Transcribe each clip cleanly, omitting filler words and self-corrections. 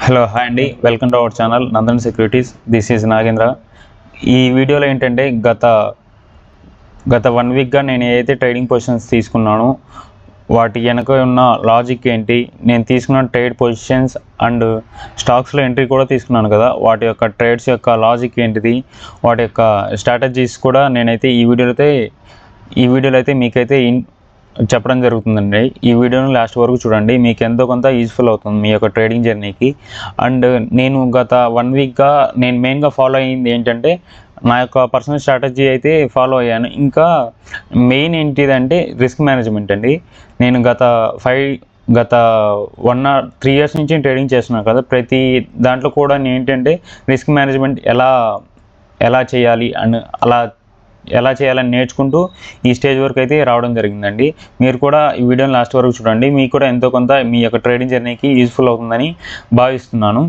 Hello hi అండి, welcome to our channel Nandan securities. This is Nagendra. ఈ వీడియోలో ఏంటంటే గత 1 వీక్గా నేను ఏదైతే ట్రేడింగ్ పొజిషన్స్ తీసుకున్నానో వాటి వెనక ఉన్న లాజిక్ ఏంటి, నేను తీసుకున్న ట్రేడ్ పొజిషన్స్ అండ్ స్టాక్స్లో ఎంట్రీ కూడా తీసుకున్నాను కదా, వాటి యొక్క ట్రేడ్స్ యొక్క లాజిక్ ఏంటిది, వాటి యొక్క స్ట్రాటజీస్ కూడా నేనైతే ఈ వీడియోలో అయితే మీకైతే చెప్పడం జరుగుతుందండి. ఈ వీడియోని లాస్ట్ వరకు చూడండి, మీకు ఎంతో కొంత యూజ్ఫుల్ అవుతుంది మీ యొక్క ట్రేడింగ్ జర్నీకి. అండ్ నేను గత 1 వీక్గా నేను మెయిన్గా ఫాలో అయ్యింది ఏంటంటే నా యొక్క పర్సనల్ స్ట్రాటజీ అయితే ఫాలో అయ్యాను. ఇంకా మెయిన్ ఏంటిదంటే రిస్క్ మేనేజ్మెంట్ అండి. నేను గత 1 or 3 years నుంచి ట్రేడింగ్ చేస్తున్నాను కదా, ప్రతి దాంట్లో కూడా నేను ఏంటంటే రిస్క్ మేనేజ్మెంట్ ఎలా చేయాలి అండ్ ఎలా చేయాలని నేర్చుకుంటూ ఈ స్టేజ్ వరకు అయితే రావడం జరిగిందండి. మీరు కూడా ఈ వీడియోని లాస్ట్ వరకు చూడండి, మీకు కూడా ఎంతో కొంత మీ యొక్క ట్రేడింగ్ జర్నీకి యూజ్ఫుల్ అవుతుందని భావిస్తున్నాను.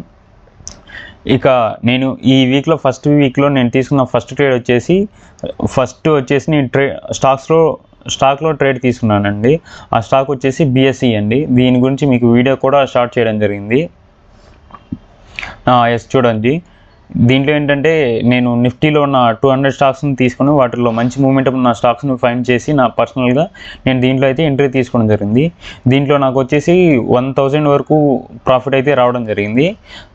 ఇక నేను ఈ వీక్లో ఫస్ట్ వీక్లో నేను తీసుకున్న ఫస్ట్ ట్రేడ్ వచ్చేసి నేను స్టాక్లో ట్రేడ్ తీసుకున్నానండి. ఆ స్టాక్ వచ్చేసి BSE అండి. దీని గురించి మీకు వీడియో కూడా స్టార్ట్ చేయడం జరిగింది. చూడండి, దీంట్లో ఏంటంటే నేను నిఫ్టీలో ఉన్న 200 స్టాక్స్ని తీసుకుని వాటిలో మంచి మూమెంట్ ఉన్న స్టాక్స్ని ఫైండ్ చేసి నా పర్సనల్గా నేను దీంట్లో అయితే ఎంట్రీ తీసుకోవడం జరిగింది. దీంట్లో నాకు వచ్చేసి 1000 వరకు ప్రాఫిట్ అయితే రావడం జరిగింది.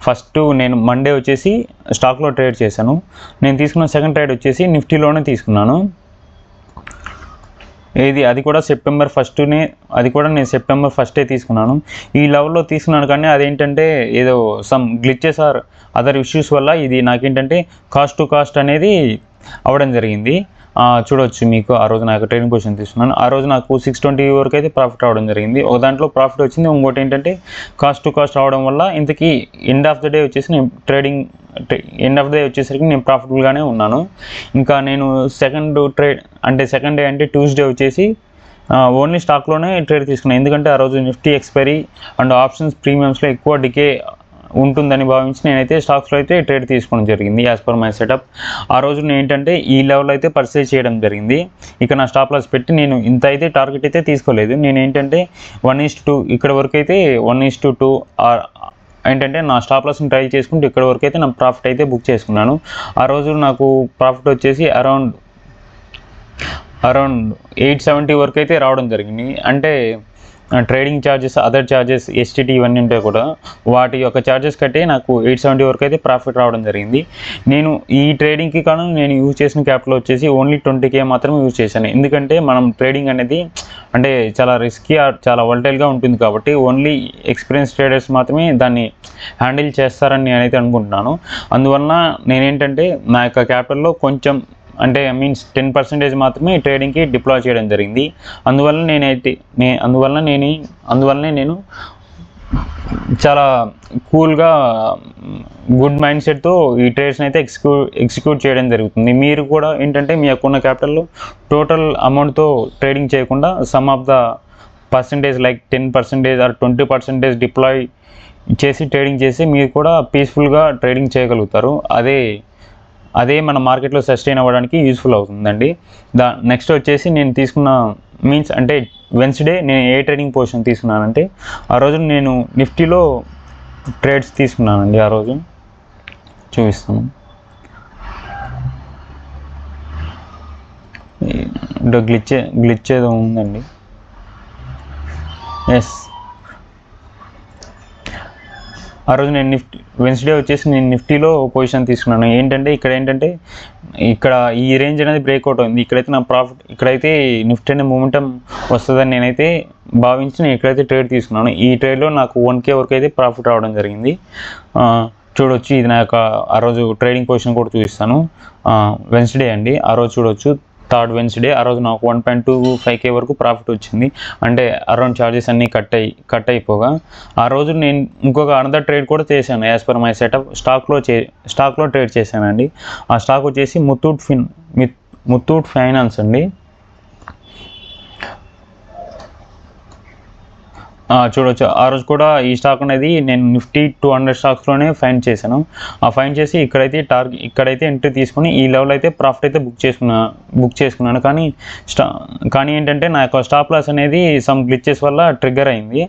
ఫస్ట్ నేను మండే వచ్చేసి స్టాక్లో ట్రేడ్ చేశాను. నేను తీసుకున్న సెకండ్ ట్రేడ్ వచ్చేసి నిఫ్టీలోనే తీసుకున్నాను. అది కూడా నేను సెప్టెంబర్ 1 తీసుకున్నాను. ఈ లెవెల్లో తీసుకున్నాను, కానీ అదేంటంటే ఏదో some glitches or other issues వల్ల ఇది నాకేంటంటే కాస్ట్ టు కాస్ట్ అనేది అవ్వడం జరిగింది. చూడవచ్చు, మీకు ఆ రోజు నాకు ట్రేడింగ్ పొజిషన్ తీసుకున్నాను. ఆ రోజు నాకు 620 వరకు అయితే ప్రాఫిట్ రావడం జరిగింది. ఒక దాంట్లో ప్రాఫిట్ వచ్చింది, ఇంకోటి ఏంటంటే కాస్ట్ టు కాస్ట్ రావడం వల్ల ఇంతకీ ఎండ్ ఆఫ్ ద డే వచ్చేసరికి నేను ప్రాఫిటబుల్గానే ఉన్నాను. ఇంకా నేను సెకండ్ డే అంటే ట్యూస్డే వచ్చేసి ఓన్లీ స్టాక్లోనే ట్రేడ్ తీసుకున్నాను. ఎందుకంటే ఆ రోజు నిఫ్టీ ఎక్స్పైరీ అండ్ ఆప్షన్స్ ప్రీమియమ్స్లో ఎక్కువ డికే ఉంటుందని భావించి నేనైతే స్టాక్స్లో అయితే ట్రేడ్ తీసుకోవడం జరిగింది యాజ్ పర్ మై సెటప్. ఆ రోజు నేను ఏంటంటే ఈ లెవెల్లో అయితే పర్చేజ్ చేయడం జరిగింది. ఇక నా స్టాప్ లాస్ పెట్టి నేను ఇంత అయితే టార్గెట్ అయితే తీసుకోలేదు. నేను ఏంటంటే 1:2 ఇక్కడ వరకు అయితే 1:2 ఏంటంటే నా స్టాప్ లాస్ని ట్రై చేసుకుంటూ ఇక్కడ వరకు అయితే నా ప్రాఫిట్ అయితే బుక్ చేసుకున్నాను. ఆ రోజు నాకు ప్రాఫిట్ వచ్చేసి అరౌండ్ 870 వరకు అయితే రావడం జరిగింది. అంటే trading charges, other charges, STT ఇవన్నీ ఉంటాయి కూడా, వాటి యొక్క ఛార్జెస్ కట్టే నాకు 870 వరకు అయితే ప్రాఫిట్ రావడం జరిగింది. నేను ఈ ట్రేడింగ్కి కానీ నేను యూజ్ చేసిన క్యాపిటల్ వచ్చేసి ఓన్లీ 20K మాత్రమే యూజ్ చేశాను. ఎందుకంటే మనం ట్రేడింగ్ అనేది అంటే చాలా రిస్కీ, చాలా వోలటైల్గా ఉంటుంది కాబట్టి ఓన్లీ ఎక్స్పీరియన్స్ ట్రేడర్స్ మాత్రమే దాన్ని హ్యాండిల్ చేస్తారని నేనైతే అనుకుంటున్నాను. అందువలన నేనేంటంటే నా యొక్క క్యాపిటల్లో కొంచెం అంటే 10% మాత్రమే ట్రేడింగ్కి డిప్లాయ్ చేయడం జరిగింది. అందువల్లనే నేను చాలా కూల్గా గుడ్ మైండ్ సెట్తో ఈ ట్రేడ్స్ని అయితే ఎగ్జిక్యూట్ చేయడం జరుగుతుంది. మీరు కూడా ఏంటంటే మీ యొక్క ఉన్న క్యాపిటల్లో టోటల్ అమౌంట్తో ట్రేడింగ్ చేయకుండా some of the percentage like 10% or 20% deploy చేసి ట్రేడింగ్ చేసి మీరు కూడా పీస్ఫుల్గా ట్రేడింగ్ చేయగలుగుతారు. అదే మన మార్కెట్లో సస్టైన్ అవ్వడానికి యూస్ఫుల్ అవుతుందండి. నెక్స్ట్ వచ్చేసి నేను తీసుకున్న అంటే వెన్స్డే నేను ఏ ట్రేడింగ్ పొజిషన్ తీసుకున్నానంటే ఆ రోజు నేను నిఫ్టీలో ట్రేడ్స్ తీసుకున్నానండి. ఆ రోజు చూపిస్తాను. గ్లిచ్ ఏదో ఉందండి. ఆ రోజు నేను వెన్స్డే వచ్చేసి నేను నిఫ్టీలో పొజిషన్ తీసుకున్నాను. ఇక్కడ ఈ రేంజ్ అనేది బ్రేక్అవుట్ అయింది. ఇక్కడైతే నిఫ్టీ అనే మూమెంటం వస్తుందని నేనైతే భావించి నేను ఇక్కడైతే ట్రేడ్ తీసుకున్నాను. ఈ ట్రేడ్లో నాకు 1K వరకు అయితే ప్రాఫిట్ రావడం జరిగింది. చూడొచ్చు, ఇది నా యొక్క ఆ రోజు ట్రేడింగ్ పొజిషన్ కూడా చూపిస్తాను. వెన్స్డే అండి, ఆ రోజు చూడొచ్చు, థర్డ్ వెన్స్డే. ఆ రోజు నాకు 1.25K వరకు ప్రాఫిట్ వచ్చింది. అంటే అరౌండ్ ఛార్జెస్ అన్నీ కట్ అయిపోగా ఆ రోజు నేను ఇంకొక అనదర్ ట్రేడ్ కూడా చేశాను యాజ్ పర్ మై సెటప్. స్టాక్లో ట్రేడ్ చేశానండి. ఆ స్టాక్ వచ్చేసి ముత్తూట్ ఫైనాన్స్ అండి. చూడొచ్చు. ఆ రోజు కూడా ఈ స్టాక్ అనేది నేను నిఫ్టీ 200 స్టాక్స్లోనే ఫైండ్ చేశాను. ఆ ఫైండ్ చేసి ఇక్కడైతే ఎంట్రీ తీసుకొని ఈ లెవెల్ అయితే ప్రాఫిట్ అయితే బుక్ చేసుకున్నాను. కానీ ఏంటంటే నా యొక్క స్టాప్ లాస్ అనేది సమ్ గ్లిచెస్ వల్ల ట్రిగ్గర్ అయింది.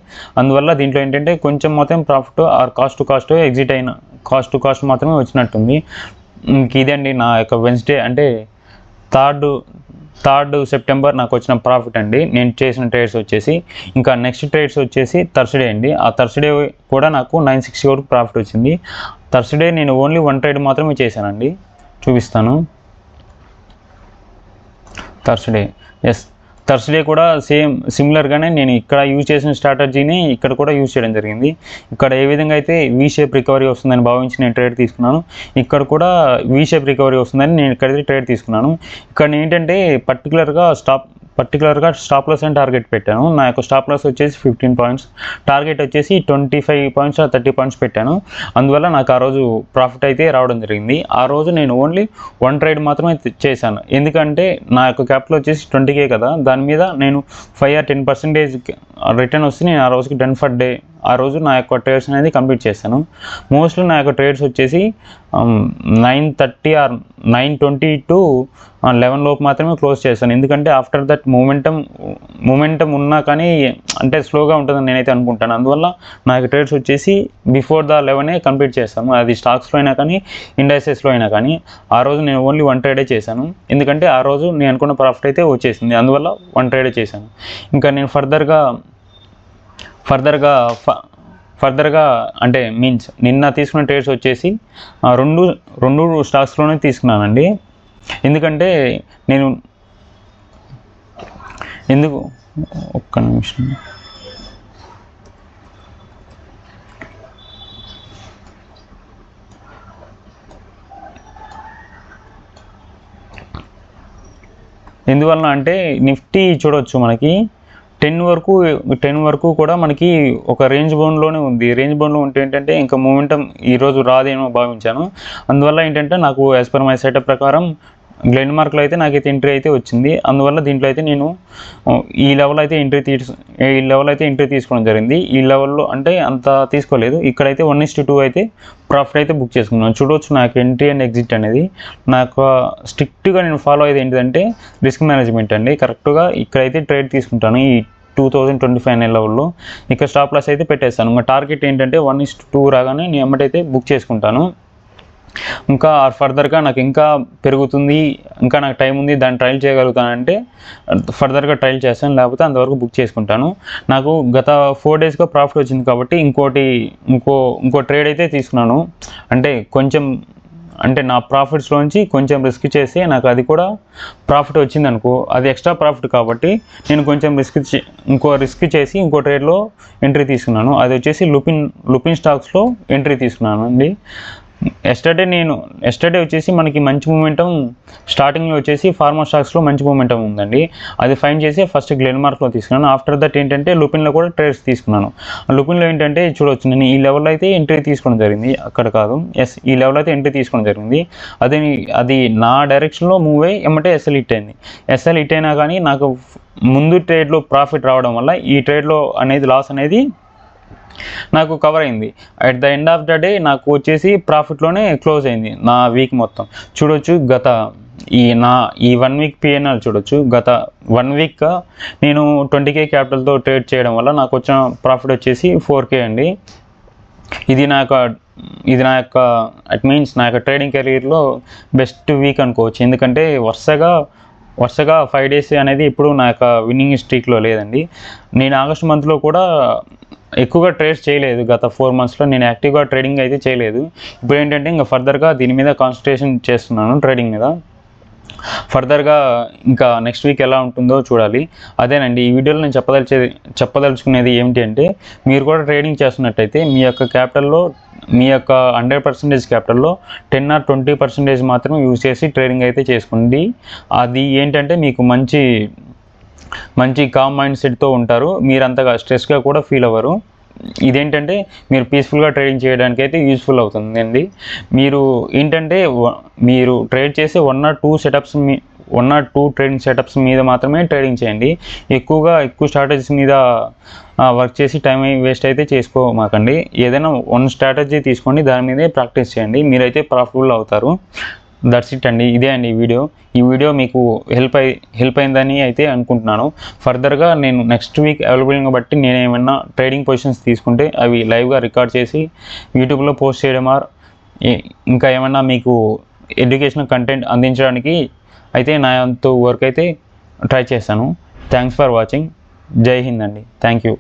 అందువల్ల దీంట్లో ఏంటంటే కొంచెం మొత్తం profit or cost to cost మాత్రమే వచ్చినట్టుంది. ఇదండి నా యొక్క వెన్స్డే అంటే థర్డ్ సెప్టెంబర్ నాకు వచ్చిన ప్రాఫిట్ అండి. నేను చేసిన ట్రేడ్స్ వచ్చేసి ఇంకా నెక్స్ట్ ట్రేడ్స్ వచ్చేసి థర్స్డే అండి. ఆ థర్స్డే కూడా నాకు 960 వరకు ప్రాఫిట్ వచ్చింది. థర్స్డే నేను ఓన్లీ 1 ట్రేడ్ మాత్రమే చేశానండి. చూపిస్తాను. థర్స్డే కూడా సిమిలర్గానే నేను ఇక్కడ యూజ్ చేసిన స్ట్రాటజీని ఇక్కడ కూడా యూజ్ చేయడం జరిగింది. ఇక్కడ ఏ విధంగా అయితే వీ షేప్ రికవరీ వస్తుందని భావించి నేను ట్రేడ్ తీసుకున్నాను, ఇక్కడ కూడా వీ షేప్ రికవరీ వస్తుందని నేను ఇక్కడైతే ట్రేడ్ తీసుకున్నాను. ఇక్కడ ఏంటంటే పర్టికులర్గా స్టాప్ లాస్ అని టార్గెట్ పెట్టాను. నా యొక్క స్టాప్ లాస్ వచ్చేసి 15 పాయింట్స్, టార్గెట్ వచ్చేసి 25 పాయింట్స్ 30 పాయింట్స్ పెట్టాను. అందువల్ల నాకు ఆ రోజు ప్రాఫిట్ అయితే రావడం జరిగింది. ఆ రోజు నేను ఓన్లీ 1 ట్రేడ్ మాత్రమే చేశాను. ఎందుకంటే నా యొక్క క్యాపిటల్ వచ్చేసి 20K కదా, దాని మీద నేను 5 or 10% రిటర్న్ వస్తే నేను ఆ రోజుకి 10 per day ఆ రోజు నా యొక్క ట్రేడ్స్ అనేది కంప్లీట్ చేశాను. మోస్ట్లీ నా యొక్క ట్రేడ్స్ వచ్చేసి 9:30 or 9:20 to 11 లోపు మాత్రమే క్లోజ్ చేశాను. ఎందుకంటే ఆఫ్టర్ దట్ మూమెంటం ఉన్నా కానీ అంటే స్లోగా ఉంటుందని నేనైతే అనుకుంటాను. అందువల్ల నా యొక్క ట్రేడ్స్ వచ్చేసి బిఫోర్ ద 11 కంప్లీట్ చేస్తాను. అది స్టాక్స్లో అయినా కానీ ఇండైసెస్లో అయినా కానీ. ఆ రోజు నేను ఓన్లీ 1 ట్రేడే చేశాను. ఎందుకంటే ఆ రోజు నేను అనుకున్న ప్రాఫిట్ అయితే వచ్చేసింది. అందువల్ల 1 ట్రేడే చేశాను. ఇంకా నేను ఫర్దర్గా అంటే మీన్స్ నిన్న తీసుకున్న ట్రేడ్స్ వచ్చేసి రెండు స్టాక్స్లోనే తీసుకున్నానండి. ఎందుకంటే ఒక్క నిమిషం. ఎందువలన అంటే నిఫ్టీ చూడవచ్చు మనకి 10 వరకు కూడా మనకి ఒక రేంజ్ బౌండ్లోనే ఉంది. రేంజ్ బౌండ్లో ఉంటే ఏంటంటే ఇంకా మూమెంటం ఈరోజు రాదేమో భావించాను. అందువల్ల ఏంటంటే నాకు యాజ్ పర్ మై సెటప్ ప్రకారం గ్లెన్ మార్క్లో అయితే నాకైతే ఎంట్రీ అయితే వచ్చింది. అందువల్ల దీంట్లో అయితే నేను ఈ లెవెల్ అయితే ఎంట్రీ తీసుకోవడం జరిగింది. ఈ లెవెల్లో అంటే అంత తీసుకోలేదు. ఇక్కడైతే 1:2 అయితే ప్రాఫిట్ అయితే బుక్ చేసుకున్నాను. చూడవచ్చు నాకు ఎంట్రీ అండ్ ఎగ్జిట్ అనేది నాకు స్ట్రిక్ట్గా నేను ఫాలో అయ్యేది ఏంటంటే రిస్క్ మేనేజ్మెంట్ అండి. కరెక్ట్గా ఇక్కడైతే ట్రేడ్ తీసుకుంటాను. ఈ 2025 లెవెల్లో ఇక్కడ స్టాప్ లాస్ అయితే పెట్టేస్తాను. ఇంకా టార్గెట్ ఏంటంటే 1:2 రాగానే నేను ఎమ్మటైతే బుక్ చేసుకుంటాను. ఇంకా ఫర్దర్గా నాకు ఇంకా పెరుగుతుంది, ఇంకా నాకు టైం ఉంది, దాన్ని ట్రయల్ చేయగలుగుతానంటే ఫర్దర్గా ట్రయల్ చేస్తాను, లేకపోతే అంతవరకు బుక్ చేసుకుంటాను. నాకు గత 4 డేస్గా ప్రాఫిట్ వచ్చింది కాబట్టి ఇంకో ట్రేడ్ అయితే తీసుకున్నాను. అంటే నా ప్రాఫిట్స్లోంచి కొంచెం రిస్క్ చేసి నాకు అది కూడా ప్రాఫిట్ వచ్చింది అనుకో, అది ఎక్స్ట్రా ప్రాఫిట్ కాబట్టి నేను కొంచెం రిస్క్ చేసి ఇంకో ట్రేడ్లో ఎంట్రీ తీసుకున్నాను. అది వచ్చేసి లుపిన్ స్టాక్స్లో ఎంట్రీ తీసుకున్నాను అండి. ఎస్టర్డే వచ్చేసి మనకి మంచి మూమెంటం స్టార్టింగ్లో వచ్చేసి ఫార్మా స్టాక్స్లో మంచి మూమెంటం ఉందండి. అది ఫైండ్ చేసి ఫస్ట్ గ్లెన్ మార్క్లో తీసుకున్నాను. ఆఫ్టర్ దట్ ఏంటంటే లుపిన్లో కూడా ట్రేడ్స్ తీసుకున్నాను. లుపిన్లో ఏంటంటే చూడవచ్చు నేను ఈ లెవెల్లో అయితే ఎంట్రీ తీసుకోవడం జరిగింది, అక్కడ కాదు. ఈ లెవెల్ అయితే ఎంట్రీ తీసుకోవడం జరిగింది. అది నా డైరెక్షన్లో మూవ్ అయ్యి ఎమ్మటే ఎస్ఎల్ హిట్ అయినా కానీ నాకు ముందు ట్రేడ్లో ప్రాఫిట్ రావడం వల్ల ఈ ట్రేడ్లో లాస్ అనేది నాకు కవర్ అయింది. At the end of the day నాకు వచ్చేసి ప్రాఫిట్లోనే క్లోజ్ అయింది నా వీక్ మొత్తం. చూడొచ్చు ఈ 1 వీక్ పిఎన్ఎల్ చూడొచ్చు. గత 1 వీక్ నేను 20K క్యాపిటల్తో ట్రేడ్ చేయడం వల్ల నాకు వచ్చిన ప్రాఫిట్ వచ్చేసి 4K అండి. ఇది నా యొక్క ఇట్ మీన్స్ నా యొక్క ట్రేడింగ్ కెరీర్లో బెస్ట్ వీక్ అనుకోవచ్చు. ఎందుకంటే వరుసగా 5 డేస్ అనేది ఇప్పుడు నా యొక్క విన్నింగ్ స్ట్రీక్లో లేదండి. నేను ఆగస్ట్ మంత్లో కూడా ఎక్కువగా ట్రేడ్స్ చేయలేదు. గత 4 monthsలో నేను యాక్టివ్గా ట్రేడింగ్ అయితే చేయలేదు. ఇప్పుడు ఏంటంటే ఇంకా ఫర్దర్గా దీని మీద కాన్సన్ట్రేషన్ చేస్తున్నాను, ట్రేడింగ్ మీద. ఫర్దర్గా ఇంకా నెక్స్ట్ వీక్ ఎలా ఉంటుందో చూడాలి. అదేనండి ఈ వీడియోలో నేను చెప్పదలుచుకునేది ఏమిటి అంటే, మీరు కూడా ట్రేడింగ్ చేస్తున్నట్టయితే మీ యొక్క క్యాపిటల్లో మీ యొక్క 100% క్యాపిటల్లో 10 or 20% మాత్రం యూజ్ చేసి ట్రేడింగ్ అయితే చేసుకోండి. అది ఏంటంటే మీకు మంచి కామ్ మైండ్ సెట్తో ఉంటారు. మీరు అంతగా స్ట్రెస్గా కూడా ఫీల్ అవ్వరు. ఇదేంటంటే మీరు పీస్ఫుల్గా ట్రేడింగ్ చేయడానికి అయితే యూస్ఫుల్ అవుతుందండి. మీరు ఏంటంటే మీరు ట్రేడ్ చేసే 1 or 2 setups 1 or 2 trading setups మీద మాత్రమే ట్రేడింగ్ చేయండి. ఎక్కువ స్ట్రాటజీస్ మీద వర్క్ చేసి టైం వేస్ట్ అయితే చేసుకోమాకండి. ఏదైనా 1 స్ట్రాటజీ తీసుకోండి, దాని మీదే ప్రాక్టీస్ చేయండి, మీరైతే ప్రాఫిటబుల్ అవుతారు. దట్స్ ఇట్ అండి. ఇదే అండి ఈ వీడియో మీకు హెల్ప్ అయిందని అయితే అనుకుంటున్నాను. ఫర్దర్గా నేను నెక్స్ట్ వీక్ అవైలబుల్గా బట్టి నేను ఏమైనా ట్రేడింగ్ పొజిషన్స్ తీసుకుంటే అవి లైవ్గా రికార్డ్ చేసి యూట్యూబ్లో పోస్ట్ చేయడం ఇంకా ఏమన్నా మీకు ఎడ్యుకేషనల్ కంటెంట్ అందించడానికి అయితే నా అంత వర్క్ అయితే ట్రై చేస్తాను. Thanks for watching. జై హింద్ అండి. Thank you.